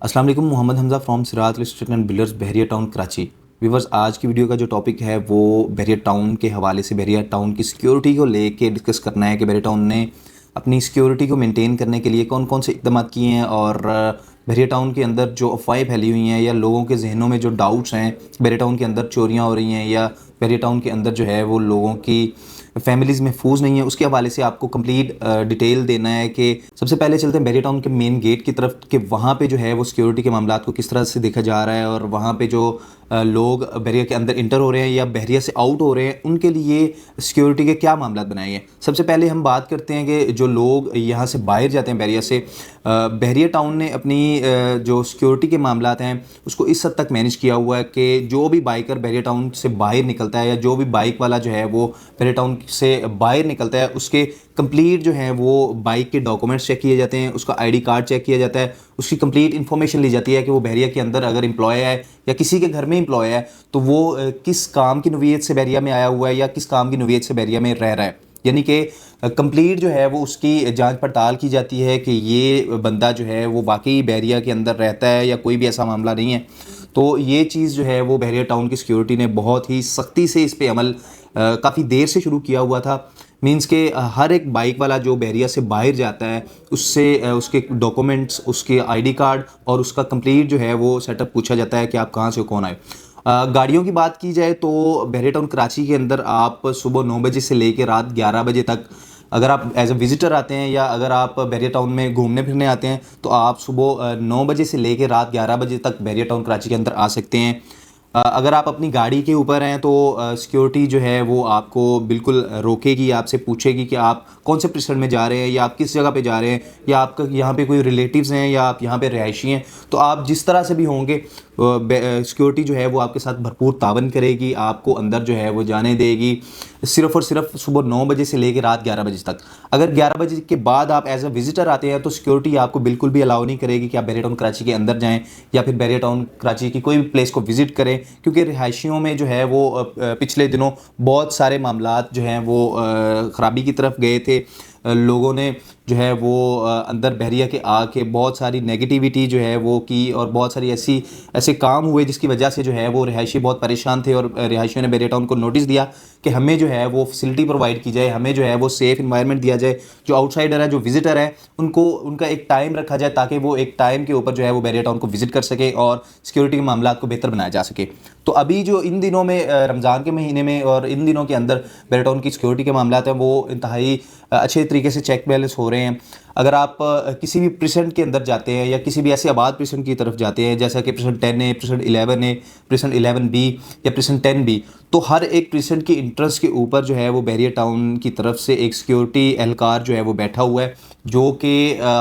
अस्सलाम वालेकुम। मोहम्मद हमज़ा फ्रॉम सिरात street and builders Bahria town Karachi. Viewers, आज की वीडियो का जो टॉपिक है वो बहरिया टाउन के हवाले से बहरिया टाउन की सिक्योरिटी को लेके डिस्कस करना है कि बहरिया टाउन ने अपनी सिक्योरिटी को मेंटेन करने के लिए कौन कौन से इक़दाम किए हैं और बहरिया टाउन के अंदर जो अफवाहें फैली हुई हैं या लोगों के जहनों में जो डाउट्स हैं, बहरिया टाउन के अंदर चोरियाँ हो रही हैं या बहरिया टाउन के अंदर जो है वो लोगों की फैमिलीज़ महफूज नहीं है, उसके हवाले से आपको कंप्लीट डिटेल देना है। कि सबसे पहले चलते हैं बहरिया टाउन के मेन गेट की तरफ कि वहाँ पे जो है वो सिक्योरिटी के मामलात को किस तरह से देखा जा रहा है और वहाँ पे जो लोग बहरिया के अंदर इंटर हो रहे हैं या बहरिया से आउट हो रहे हैं उनके लिए सिक्योरिटी के क्या मामला बनाए हैं। सबसे पहले हम बात करते हैं कि जो लोग यहाँ से बाहर जाते हैं बहरिया से, बहरिया टाउन ने अपनी जो सिक्योरिटी के मामलात हैं उसको इस हद तक मैनेज किया हुआ है कि जो भी बाइकर बहरिया टाउन से बाहर निकलता है या जो भी बाइक वाला जो है वो बहरिया टाउन से बाहर निकलता है उसके कंप्लीट जो है वो बाइक के डॉक्यूमेंट्स चेक किए जाते हैं, उसका आईडी कार्ड चेक किया जाता है, उसकी कंप्लीट इन्फॉर्मेशन ली जाती है कि वो बहरिया के अंदर अगर एम्प्लॉय है या किसी के घर में एम्प्लॉय है तो वो किस काम की नौयत से बहरिया में आया हुआ है या किस काम की नौयत से बहरिया में रह रहा है। यानी कि कंप्लीट जो है वो उसकी जांच पड़ताल की जाती है कि ये बंदा जो है वो वाकई बहरिया के अंदर रहता है या कोई भी ऐसा मामला नहीं है। तो ये चीज़ जो है वो बहरिया टाउन की सिक्योरिटी ने बहुत ही सख्ती से इस पे अमल काफ़ी देर से शुरू किया हुआ था। मींस के हर एक बाइक वाला जो बहरिया से बाहर जाता है उससे उसके डॉक्यूमेंट्स, उसके आईडी कार्ड और उसका कंप्लीट जो है वो सेटअप पूछा जाता है कि आप कहाँ से कौन आए। गाड़ियों की बात की जाए तो बहरिया टाउन कराची के अंदर आप सुबह 9 बजे से लेकर रात 11 बजे तक अगर आप एज अ विज़िटर आते हैं या अगर आप बहरिया टाउन में घूमने फिरने आते हैं तो आप सुबह 9 बजे से लेकर रात 11 बजे तक बहरिया टाउन कराची के अंदर आ सकते हैं। अगर आप अपनी गाड़ी के ऊपर हैं तो सिक्योरिटी जो है वो आपको बिल्कुल रोकेगी, आपसे पूछेगी कि आप कौन से प्रेसिडेंट में जा रहे हैं या आप किस जगह पे जा रहे हैं या आपका यहाँ पे कोई रिलेटिव्स हैं या आप यहाँ पे रिहायशी हैं। तो आप जिस तरह से भी होंगे सिक्योरिटी जो है वो आपके साथ भरपूर तावन करेगी, आपको अंदर जो है वो जाने देगी सिर्फ़ और सिर्फ सुबह 9 बजे से लेकर रात 11 बजे तक। अगर 11 बजे के बाद आप एज अ विज़िटर आते हैं तो सिक्योरिटी आपको बिल्कुल भी अलाउ नहीं करेगी कि आप बहरिया टाउन कराची के अंदर जाएँ या फिर बहरिया टाउन कराची की कोई भी प्लेस को विज़िट करें, क्योंकि रिहायशियों में जो है वो पिछले दिनों बहुत सारे मामलात जो हैं वो ख़राबी की तरफ गए थे। लोगों ने जो है वो अंदर बहरिया के आके बहुत सारी नेगेटिविटी जो है वो की और बहुत सारी ऐसे काम हुए जिसकी वजह से जो है वो रिहायशी बहुत परेशान थे और रिहायशियों ने बहरिया टाउन को नोटिस दिया कि हमें जो है वो फैसिलिटी प्रोवाइड की जाए, हमें जो है वो सेफ़ इन्वायरमेंट दिया जाए। जो आउटसाइडर है, जो विज़िटर है, उनको उनका एक टाइम रखा जाए ताकि वो एक टाइम के ऊपर जो है वो बहरिया टाउन को विज़िट कर सके और सिक्योरिटी के मामला को बेहतर बनाया जा सके। तो अभी जो इन दिनों में रमज़ान के महीने में और इन दिनों के अंदर बहरिया टाउन की सिक्योरिटी के मामला हैं वो इंतहाई अच्छे तरीके से चेक बैलेंस हो रहे हैं। अगर आप किसी भी प्रेसिडेंट के अंदर जाते हैं या किसी भी ऐसे आबाद प्रेसिडेंट की तरफ जाते हैं जैसा कि प्रेसिडेंट 10 है, प्रेसिडेंट 11 है, प्रेसिडेंट 11B या प्रेसिडेंट 10B, तो हर एक प्रेसिडेंट की इंटरेस्ट के ऊपर जो है वो बहरिया टाउन की तरफ से एक सिक्योरिटी एहलकार जो है वो बैठा हुआ है जो कि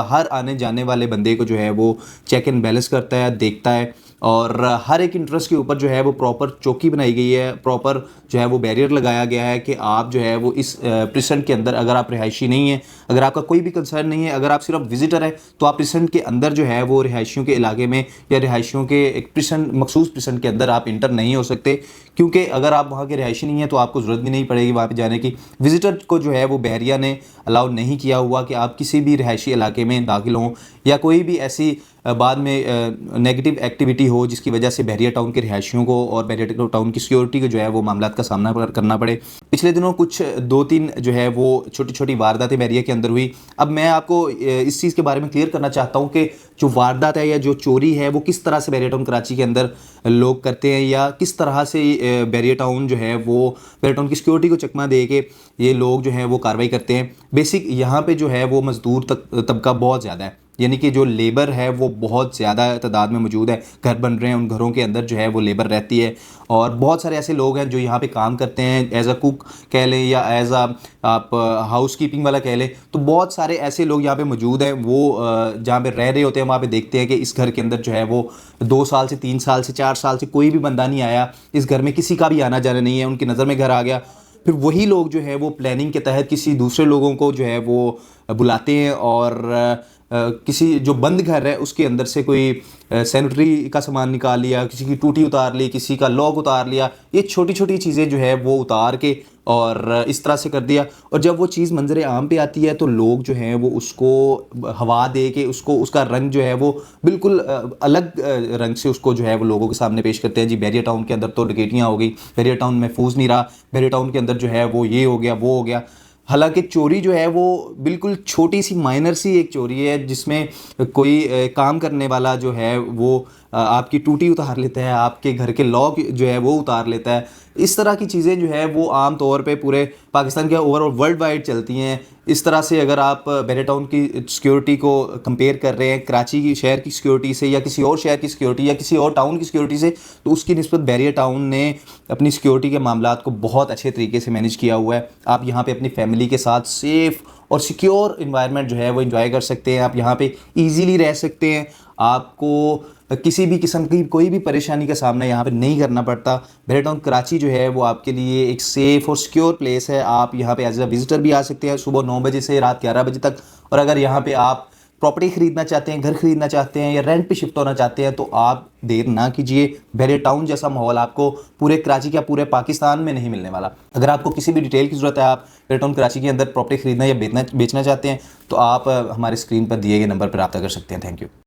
हर आने जाने वाले बंदे को जो है वो चेक एंड बैलेंस करता है, देखता है और हर एक इंटरेस्ट के ऊपर जो है वो प्रॉपर चौकी बनाई गई है, प्रॉपर जो है वो बैरियर लगाया गया है कि आप जो है वो इस प्रेसिडेंट के अंदर अगर आप रिहायशी नहीं हैं, अगर आपका कोई भी कंसर्न नहीं है, अगर आप सिर्फ विजिटर हैं तो आप प्रेसिडेंट के अंदर जो है वो रिहायशियों के इलाके में या रिहायशियों के एक प्रेसिडेंट मखसूस प्रेसिडेंट के अंदर आप इंटर नहीं हो सकते, क्योंकि अगर आप वहाँ के रिहायशी नहीं है तो आपको ज़रूरत भी नहीं पड़ेगी वहाँ पर जाने की। विजिटर को जो है वो बहरिया ने अलाउ नहीं किया हुआ कि आप किसी भी रिहायशी इलाके में दाखिल हों या कोई भी ऐसी बाद में नेगेटिव एक्टिविटी हो जिसकी वजह से बहरिया टाउन के रिहायशियों को और बहरिया टाउन की सिक्योरिटी को जो है वो मामलात का सामना करना पड़े। पिछले दिनों कुछ 2-3 जो है वो छोटी छोटी वारदातें बहरिया के अंदर हुई। अब मैं आपको इस चीज़ के बारे में क्लियर करना चाहता हूँ कि जो वारदात है या जो चोरी है वो किस तरह से बहरिया टाउन कराची के अंदर लोग करते हैं या किस तरह से बहरिया टाउन जो है वो बहरिया टाउन की सिक्योरिटी को चकमा दे के ये लोग जो हैं वो कार्रवाई करते हैं। बेसिक यहाँ पे जो है वो मज़दूर तबका बहुत ज़्यादा है, यानी कि जो लेबर है वो बहुत ज़्यादा तादाद में मौजूद है। घर बन रहे हैं, उन घरों के अंदर जो है वो लेबर रहती है और बहुत सारे ऐसे लोग हैं जो यहाँ पे काम करते हैं एज अ कुक कह लें या एज अ आप हाउस कीपिंग वाला कह लें। तो बहुत सारे ऐसे लोग यहाँ पे मौजूद हैं, वो जहाँ पे रह रहे होते हैं वहाँ पे देखते हैं कि इस घर के अंदर जो है वो 2 साल से 3 साल से 4 साल से कोई भी बंदा नहीं आया, इस घर में किसी का भी आना जाना नहीं है, उनकी नज़र में घर आ गया। फिर वही लोग जो है वो प्लानिंग के तहत किसी दूसरे लोगों को जो है वो बुलाते हैं और किसी जो बंद घर है उसके अंदर से कोई सैनिटरी का सामान निकाल लिया, किसी की टूटी उतार ली, किसी का लॉक उतार लिया। ये छोटी छोटी चीज़ें जो है वो उतार के और इस तरह से कर दिया। और जब वो चीज़ मंजर आम पे आती है तो लोग जो हैं वो उसको हवा दे के उसको उसका रंग जो है वो बिल्कुल अलग रंग से उसको जो है वो लोगों के सामने पेश करते हैं। जी बैरिया टाउन के अंदर तो डकैतियाँ हो गई, बैरिया टाउन महफूज नहीं रहा, बैरिया टाउन के अंदर जो है वो ये हो गया वो हो गया। हालांकि चोरी जो है वो बिल्कुल छोटी सी माइनर सी एक चोरी है, जिसमें कोई काम करने वाला जो है वो आपकी टूटी उतार लेता है, आपके घर के लॉक जो है वो उतार लेता है। इस तरह की चीज़ें जो है वो आम तौर पे पूरे पाकिस्तान के ओवरऑल वर्ल्ड वाइड चलती हैं। इस तरह से अगर आप बैरिया टाउन की सिक्योरिटी को कंपेयर कर रहे हैं कराची की शहर की सिक्योरिटी से, या किसी और शहर की सिक्योरिटी, या किसी और टाउन की सिक्योरिटी से, तो उसकी निस्बत बैरिया टाउन ने अपनी सिक्योरिटी के मामलात को बहुत अच्छे तरीके से मैनेज किया हुआ है। आप यहाँ पे अपनी फैमिली के साथ सेफ़ और सिक्योर इन्वायरमेंट जो है वो एंजॉय कर सकते हैं। आप यहाँ पे इजीली रह सकते हैं, आपको किसी भी किस्म की कोई भी परेशानी का सामना यहाँ पे नहीं करना पड़ता। बैरिया टाउन कराची जो है वो आपके लिए एक सेफ़ और सिक्योर प्लेस है। आप यहाँ पे एज अ विजिटर भी आ सकते हैं सुबह 9 बजे से रात 11 बजे तक। और अगर यहाँ पे आप प्रॉपर्टी ख़रीदना चाहते हैं, घर ख़रीदना चाहते हैं, या रेंट पे शिफ्ट होना चाहते हैं, तो आप देर ना कीजिए। बैरिया टाउन जैसा माहौल आपको पूरे कराची या पूरे पाकिस्तान में नहीं मिलने वाला। अगर आपको किसी भी डिटेल की ज़रूरत है, आप बैरिया टाउन कराची के अंदर प्रॉपर्टी ख़रीदना या बेचना चाहते हैं, तो आप हमारे स्क्रीन पर दिए गए नंबर पर रब्ता कर सकते हैं। Thank you.